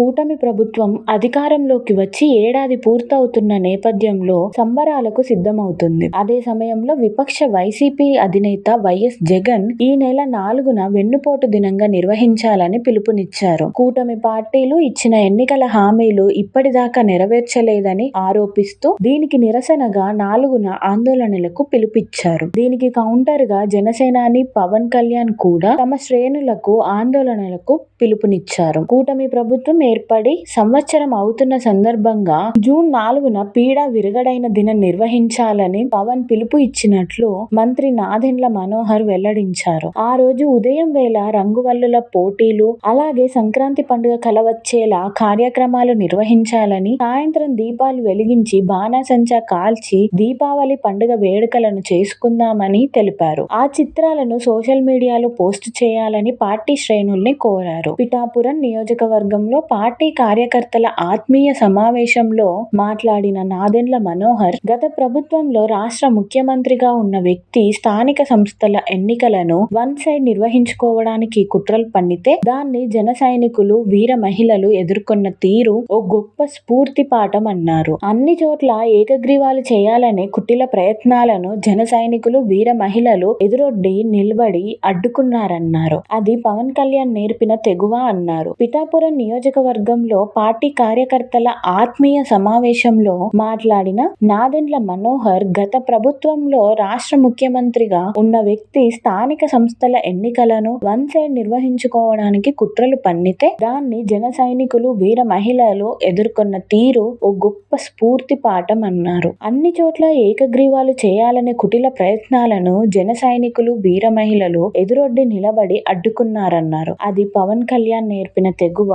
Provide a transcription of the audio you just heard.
కూటమి ప్రభుత్వం అధికారంలోకి వచ్చి ఏడాది పూర్తవుతున్న నేపథ్యంలో సంబరాలకు సిద్ధమవుతుంది. అదే సమయంలో విపక్ష వైసీపీ అధినేత వైఎస్ జగన్ ఈ నెల 4న వెన్నుపోటు దినంగా నిర్వహించాలని పిలుపునిచ్చారు. కూటమి పార్టీలు ఇచ్చిన ఎన్నికల హామీలు ఇప్పటిదాకా నెరవేర్చలేదని ఆరోపిస్తూ దీనికి నిరసనగా 4న ఆందోళనలకు పిలుపిచ్చారు. దీనికి కౌంటర్ గా జనసేనాని పవన్ కళ్యాణ్ కూడా తమ శ్రేణులకు ఆందోళనలకు పిలుపునిచ్చారు. కూటమి ప్రభుత్వం ఏర్పడి సంవత్సరం అవుతున్న సందర్భంగా జూన్ 4న పీడ విరగడైన దినం నిర్వహించాలని పవన్ పిలుపు ఇచ్చినట్లు మంత్రి నాదెండ్ల మనోహర్ వెల్లడించారు. ఆ రోజు ఉదయం వేళ రంగువల్లుల పోటీలు, అలాగే సంక్రాంతి పండుగ కలవచ్చేలా కార్యక్రమాలు నిర్వహించాలని, సాయంత్రం దీపాలు వెలిగించి బాణాసంచా కాల్చి దీపావళి పండుగ వేడుకలను చేసుకుందామని తెలిపారు. ఆ చిత్రాలను సోషల్ మీడియాలో పోస్టు చేయాలని పార్టీ శ్రేణుల్ని కోరారు. పిఠాపురం నియోజకవర్గంలో పార్టీ కార్యకర్తల ఆత్మీయ సమావేశంలో మాట్లాడిన నాదెండ్ల మనోహర్, గత ప్రభుత్వంలో రాష్ట్ర ముఖ్యమంత్రిగా ఉన్న వ్యక్తి స్థానిక సంస్థల ఎన్నికలను వన్ సైడ్ నిర్వహించుకోవడానికి కుట్రలు పన్నితే దాన్ని జన సైనికులు, వీర మహిళలు ఎదుర్కొన్న తీరు ఓ గొప్ప స్ఫూర్తి పాఠం అన్నారు. అన్ని చోట్ల ఏకగ్రీవాలు చేయాలనే కుటిల ప్రయత్నాలను జన సైనికులు, వీర మహిళలు ఎదురొడ్డి నిలబడి అడ్డుకున్నారన్నారు. అది పవన్ కళ్యాణ్ నేర్పిన తెగువ అన్నారు. పిఠాపురం నియోజకవర్గంలో పార్టీ కార్యకర్తల ఆత్మీయ సమావేశంలో మాట్లాడిన నాదెండ్ల మనోహర్, గత ప్రభుత్వంలో రాష్ట్ర ముఖ్యమంత్రిగా ఉన్న వ్యక్తి స్థానిక సంస్థల ఎన్నికలను వన్ సైడ్ నిర్వహించుకోవడానికి కుట్రలు పన్నితే దాన్ని జన సైనికులు, వీర మహిళలు ఎదుర్కొన్న తీరు ఓ గొప్ప స్ఫూర్తి పాఠం అన్నారు. అన్ని చోట్ల ఏకగ్రీవాలు చేయాలనే కుటిల ప్రయత్నాలను జన సైనికులు, వీర మహిళలు ఎదురొడ్డి నిలబడి అడ్డుకున్నారన్నారు. అది పవన్ కళ్యాణ్ నేర్పిన తెగువ